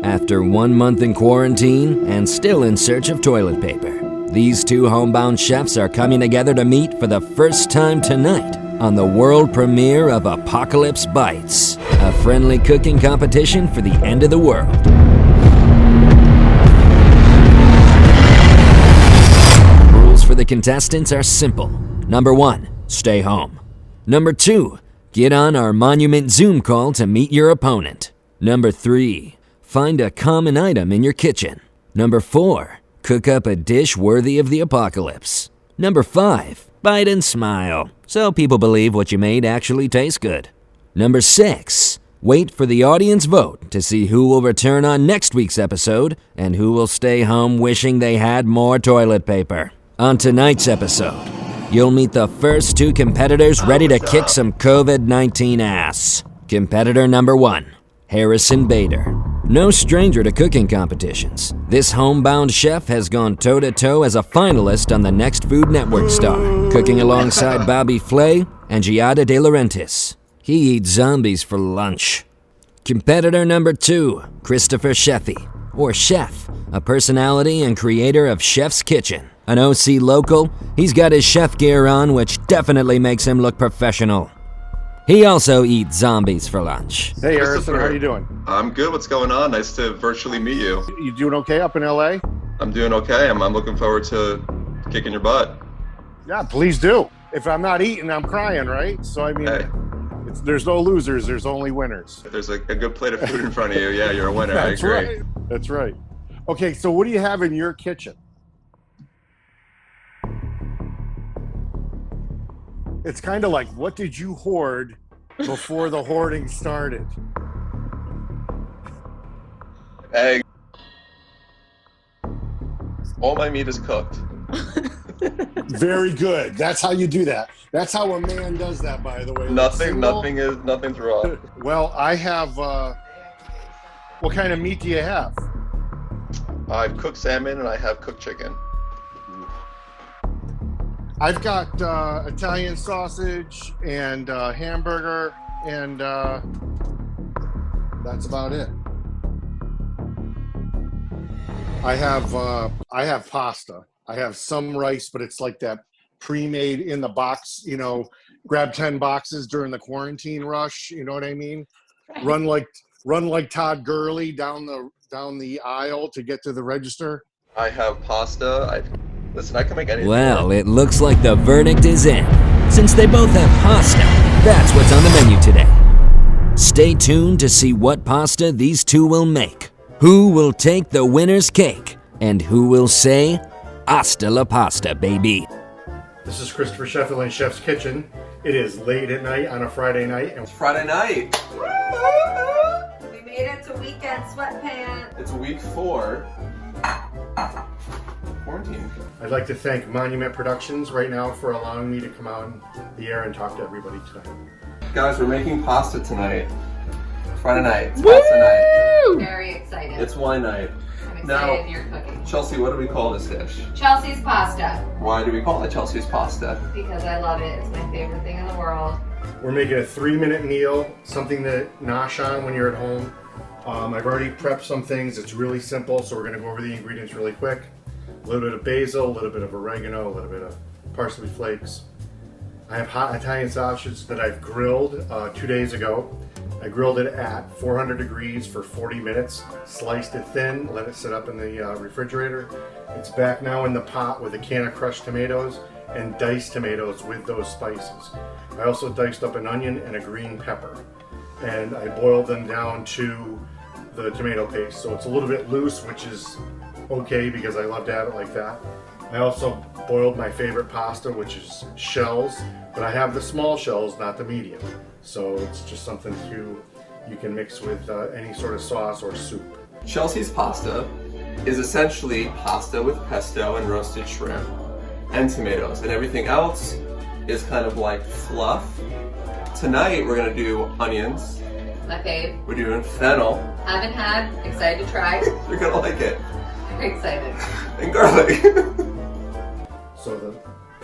After 1 month in quarantine and still in search of toilet paper, these two homebound chefs are coming together to meet for the first time tonight on the world premiere of Apocalypse Bites, a friendly cooking competition for the end of the world. Rules for the contestants are simple. Number 1, stay home. Number 2, get on our Monument Zoom call to meet your opponent. Number 3, find a common item in your kitchen. Number 4, cook up a dish worthy of the apocalypse. Number 5, bite and smile, so people believe what you made actually tastes good. Number 6, wait for the audience vote to see who will return on next week's episode and who will stay home wishing they had more toilet paper. On tonight's episode, you'll meet the first two competitors ready to kick some COVID-19 ass. Competitor number 1, Harrison Bader. No stranger to cooking competitions, this homebound chef has gone toe-to-toe as a finalist on the next Food Network star, cooking alongside Bobby Flay and Giada De Laurentiis. He eats zombies for lunch. Competitor number 2, Christopher Sheffy, or Chef, a personality and creator of Chef's Kitchen. An OC local, he's got his chef gear on, which definitely makes him look professional. He also eats zombies for lunch. Hey, Harrison, how you doing? I'm good. What's going on? Nice to virtually meet you. You doing okay up in LA? I'm doing okay. I'm looking forward to kicking your butt. Yeah, please do. If I'm not eating, I'm crying, right? So, I mean, Hey, there's no losers, there's only winners. if there's a good plate of food in front of you, yeah, you're a winner. That's I agree. right. That's right. Okay, so what do you have in your kitchen? It's kind of like, what did you hoard before the hoarding started? Egg. All my meat is cooked. Very good. That's how you do that. That's how a man does that, by the way. Nothing's wrong. Well, I have, what kind of meat do you have? I've cooked salmon and I have cooked chicken. I've got Italian sausage and hamburger, and that's about it. I have pasta. I have some rice, but it's like that pre-made in the box. You know, grab 10 boxes during the quarantine rush. You know what I mean? Run like Todd Gurley down the aisle to get to the register. I have pasta. Listen, I can make anything. Well, it looks like the verdict is in. Since they both have pasta, that's what's on the menu today. Stay tuned to see what pasta these two will make. Who will take the winner's cake? And who will say, hasta la pasta, baby? This is Christopher Sheffield in Chef's Kitchen. It is late at night on a Friday night. It's Friday night. We made it to weekend sweatpants. It's week 4. Quarantine. I'd like to thank Monument Productions right now for allowing me to come out on the air and talk to everybody tonight. Guys, we're making pasta tonight. Friday night. It's pasta night. Very excited. It's wine night. I'm excited Now, you're cooking. Chelsea, what do we call this dish? Chelsea's pasta. Why do we call it Chelsea's pasta? Because I love it. It's my favorite thing in the world. We're making a 3-minute meal, something to nosh on when you're at home. I've already prepped some things. It's really simple, so we're going to go over the ingredients really quick. A little bit of basil, a little bit of oregano, a little bit of parsley flakes. I have hot Italian sausage that I've grilled 2 days ago. I grilled it at 400 degrees for 40 minutes, sliced it thin, let it sit up in the refrigerator. It's back now in the pot with a can of crushed tomatoes and diced tomatoes with those spices. I also diced up an onion and a green pepper, and I boiled them down to the tomato paste. So it's a little bit loose, which is okay because I love to have it like that. I also boiled my favorite pasta, which is shells, but I have the small shells, not the medium. So it's just something you can mix with any sort of sauce or soup. Chelsea's pasta is essentially pasta with pesto and roasted shrimp and tomatoes, and everything else is kind of like fluff. Tonight we're gonna do onions. My fave. We're doing fennel. Haven't had. Excited to try. You're gonna like it. Very excited. And garlic. So the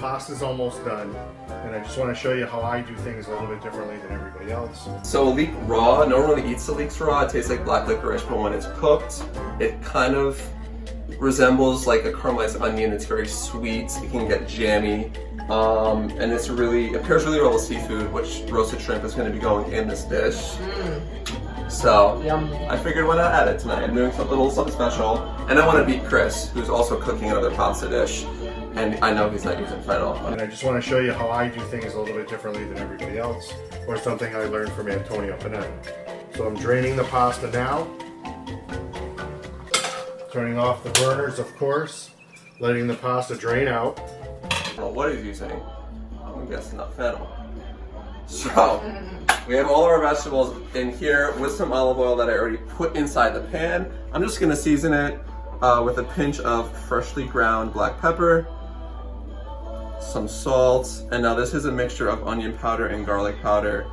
pasta's almost done, and I just want to show you how I do things a little bit differently than everybody else. So a leek raw, no one really eats the leeks raw. It tastes like black licorice, but when it's cooked, it kind of resembles like a caramelized onion. It's very sweet. It can get jammy, and it pairs really well with seafood, which roasted shrimp is going to be going in this dish. So Yum. I figured why not add it tonight? I'm doing something a little something special, and I want to beat Chris, who's also cooking another pasta dish, and I know he's not using fennel. And I just want to show you how I do things a little bit differently than everybody else, or something I learned from Antonio Panetti. So I'm draining the pasta now, turning off the burners, of course, letting the pasta drain out. Well, what he's using, I'm guessing not fennel. So, we have all of our vegetables in here with some olive oil that I already put inside the pan. I'm just gonna season it with a pinch of freshly ground black pepper, some salt, and now this is a mixture of onion powder and garlic powder.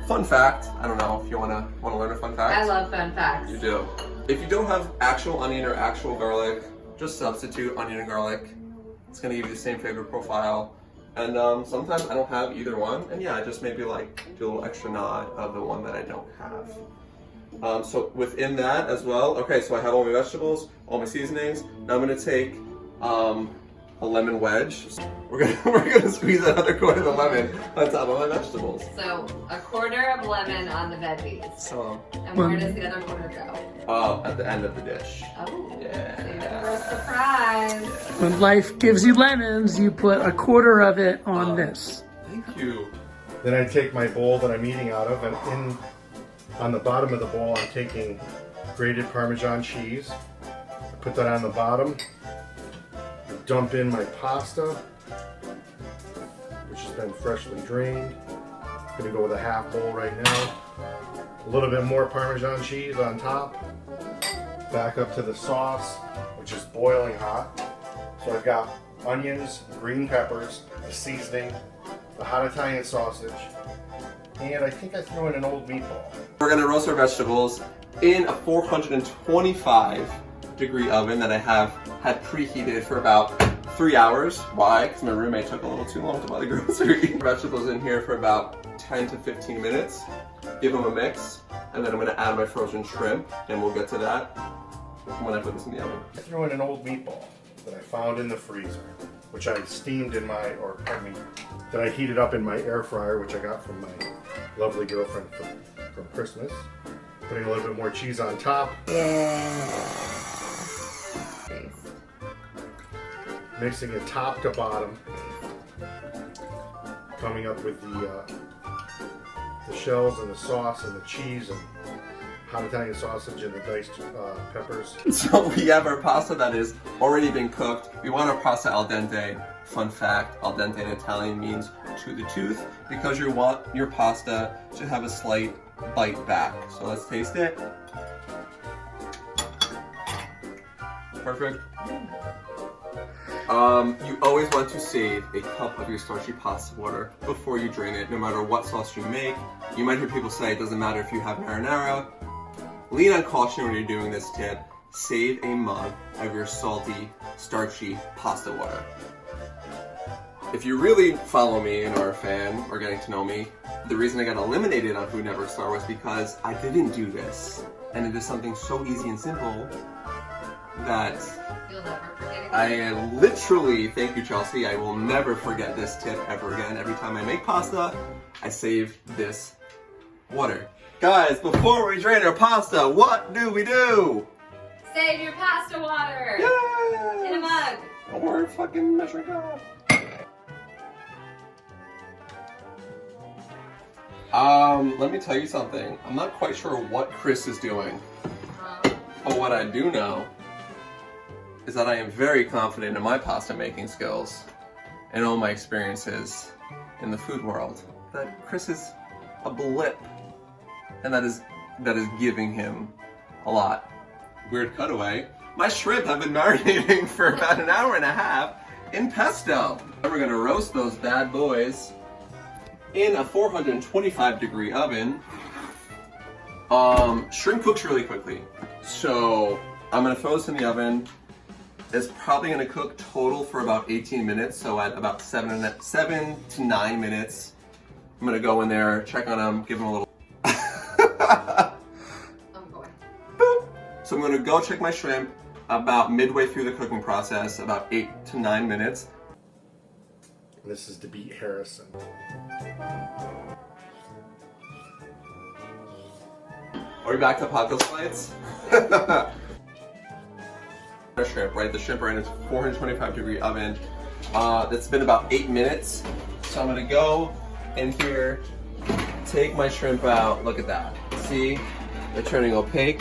Fun fact, I don't know if you wanna learn a fun fact? I love fun facts. You do. If you don't have actual onion or actual garlic, just substitute onion and garlic. It's gonna give you the same flavor profile. And sometimes I don't have either one, and yeah, I just maybe like do a little extra nod of the one that I don't have. So within that as well, okay, so I have all my vegetables, all my seasonings. Now I'm gonna take a lemon wedge. We're gonna squeeze another quarter of lemon on top of my vegetables. So a quarter of lemon on the veggies. So And where does the other quarter go? at the end of the dish. Oh, Yeah. save it for a surprise. When life gives you lemons, you put a quarter of it on this. Thank you. Then I take my bowl that I'm eating out of, and on the bottom of the bowl I'm taking grated Parmesan cheese. I put that on the bottom. I dump in my pasta, which has been freshly drained. I'm gonna go with a half bowl right now. A little bit more Parmesan cheese on top. Back up to the sauce, which is boiling hot. So I've got onions, green peppers, the seasoning, the hot Italian sausage, and I think I threw in an old meatball. We're gonna roast our vegetables in a 425-degree oven that I have had preheated for about 3 hours. Why? Because my roommate took a little too long to buy the groceries. Vegetables in here for about 10 to 15 minutes. Give them a mix, and then I'm gonna add my frozen shrimp, and we'll get to that when I put this in the oven. I threw in an old meatball that I found in the freezer, which I steamed in my, that I heated up in my air fryer, which I got from my lovely girlfriend from Christmas. Putting a little bit more cheese on top. Mixing it top to bottom. Coming up with the shells and the sauce and the cheese and hot Italian sausage and the diced peppers. So we have our pasta that is already been cooked. We want our pasta al dente. Fun fact, al dente in Italian means to the tooth, because you want your pasta to have a slight bite back. So let's taste it. Perfect. You always want to save a cup of your starchy pasta water before you drain it, no matter what sauce you make. You might hear people say it doesn't matter if you have marinara. Lean on caution when you're doing this tip. Save a mug of your salty, starchy pasta water. If you really follow me and are a fan or getting to know me, the reason I got eliminated on Food Network Star was because I didn't do this. And it is something so easy and simple that You'll never forget it. I literally, thank you Chelsea, I will never forget this tip ever again. Every time I make pasta, I save this water. Guys, before we drain our pasta, what do we do? Save your pasta water Yay! in a mug. Or fucking measuring cup. Let me tell you something. I'm not quite sure what Chris is doing. But what I do know is that I am very confident in my pasta making skills and all my experiences in the food world. That Chris is a blip, and that is giving him a lot. Weird cutaway. My shrimp have been marinating for about an hour and a half in pesto. And we're gonna roast those bad boys in a 425-degree oven. Shrimp cooks really quickly, so I'm gonna throw this in the oven It's probably gonna cook total for about 18 minutes, so at about 7 to 9 minutes, I'm gonna go in there, check on them, give them a little I'm going. boop. So I'm gonna go check my shrimp about midway through the cooking process, about 8 to 9 minutes. This is to beat Harrison. Are we back to apocalypse lights? Shrimp, right? The shrimp are in its 425-degree oven. It's been about 8 minutes. So I'm gonna go in here, take my shrimp out. Look at that. See? They're turning opaque.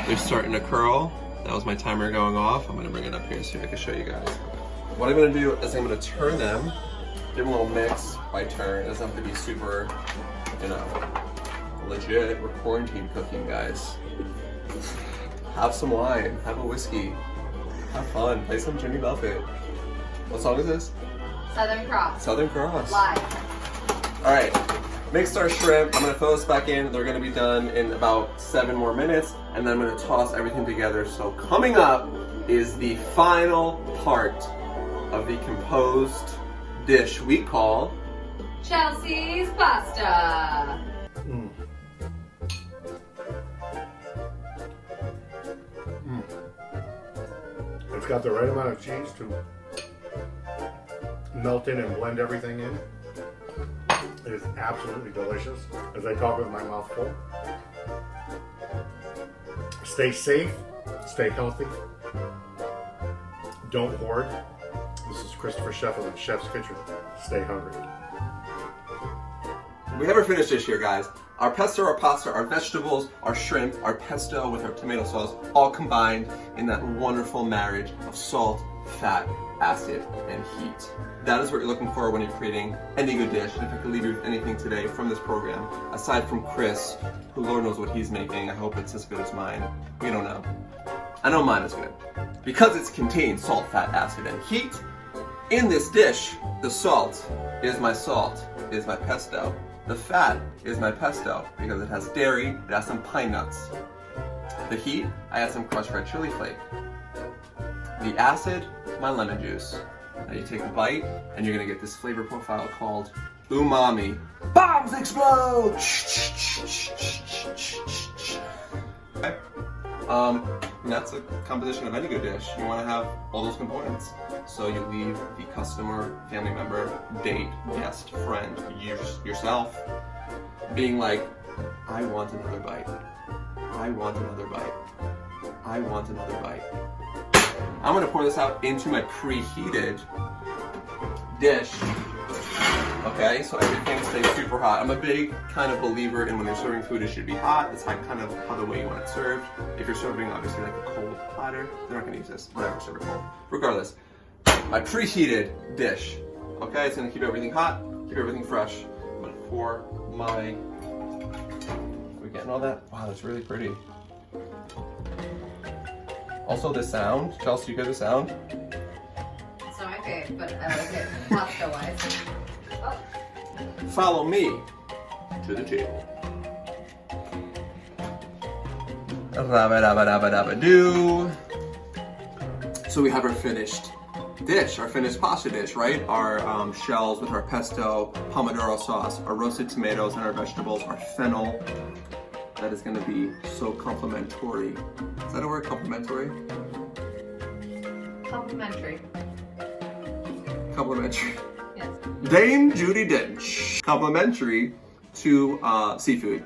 They're starting to curl. That was my timer going off. I'm gonna bring it up here so I can show you guys. What I'm gonna do is I'm gonna turn them, give them a little mix by turn. It doesn't have to be super, you know, legit. We're quarantine cooking, guys. Have some wine, have a whiskey, have fun, play some Jimmy Buffett. What song is this? Southern Cross. Southern Cross. Live. All right, mixed our shrimp. I'm gonna throw this back in. They're gonna be done in about 7 more minutes, and then I'm gonna toss everything together. So coming up is the final part of the composed dish we call Chelsea's pasta. It's got the right amount of cheese to melt in and blend everything in. It is absolutely delicious as I talk with my mouth full. Stay safe, stay healthy, don't hoard. This is Christopher Sheffield in Chef's Kitchen. Stay hungry. We haven't finished this here, guys. Our pesto, our pasta, our vegetables, our shrimp, our pesto with our tomato sauce, all combined in that wonderful marriage of salt, fat, acid, and heat. That is what you're looking for when you're creating any good dish. And if I could leave you with anything today from this program, aside from Chris, who Lord knows what he's making, I hope it's as good as mine. We don't know. I know mine is good. Because it's contained salt, fat, acid, and heat, in this dish, the salt is my pesto. The fat is my pesto because it has dairy, it has some pine nuts. The heat, I add some crushed red chili flake. The acid, my lemon juice. Now you take a bite and you're gonna get this flavor profile called umami. Bombs explode! Okay. And that's a composition of any good dish. You want to have all those components. So you leave the customer, family member, date, guest, friend, yourself, being like, I want another bite. I want another bite. I want another bite. I'm gonna pour this out into my preheated dish. Okay, so everything stays super hot. I'm a big kind of believer in when you're serving food, it should be hot. It's like kind of how the way you want it served. If you're serving obviously like a cold platter, they're not gonna use this. Whatever, serve it cold. Regardless, my preheated dish. Okay, it's gonna keep everything hot, keep everything fresh. I'm gonna pour my. Are we getting all that? Wow, that's really pretty. Also, the sound. Chelsea, you hear the sound? It's not my favorite, but I like it pasta-wise. Oh. Follow me to the table. Rabba-dabba-dabba-dabba-doo. So we have our finished dish, our finished pasta dish, right? Our shells with our pesto, pomodoro sauce, our roasted tomatoes, and our vegetables, our fennel. That is going to be so complimentary. Is that a word, complimentary? Complimentary. Complimentary. Yes. Dame Judi Dench. Complimentary to seafood.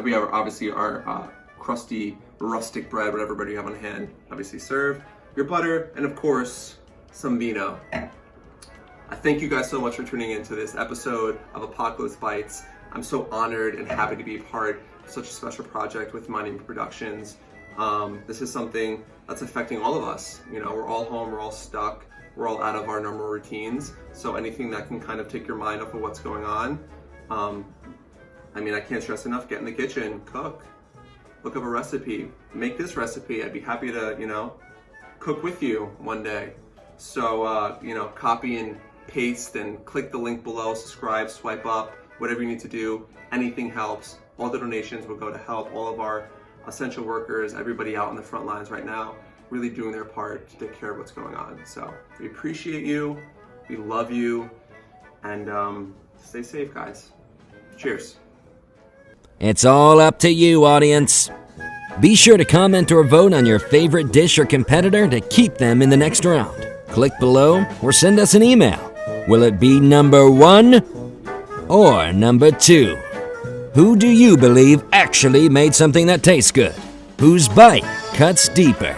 We have obviously our crusty rustic bread, whatever bread you have on hand. Obviously serve your butter, and of course, some vino. I thank you guys so much for tuning into this episode of Apocalypse Bites. I'm so honored and happy to be a part of such a special project with Monument Productions. This is something that's affecting all of us. You know, we're all home, we're all stuck, we're all out of our normal routines. So anything that can kind of take your mind off of what's going on. I mean, I can't stress enough, get in the kitchen, cook, look up a recipe, make this recipe. I'd be happy to, you know, cook with you one day. So, you know, copy and paste and click the link below, subscribe, swipe up, whatever you need to do, anything helps. All the donations will go to help all of our essential workers, everybody out on the front lines right now. really doing their part to take care of what's going on. So we appreciate you, we love you, and stay safe, guys. Cheers. It's all up to you, audience. Be sure to comment or vote on your favorite dish or competitor to keep them in the next round. Click below or send us an email. Will it be number 1 or number 2? Who do you believe actually made something that tastes good? Whose bite cuts deeper?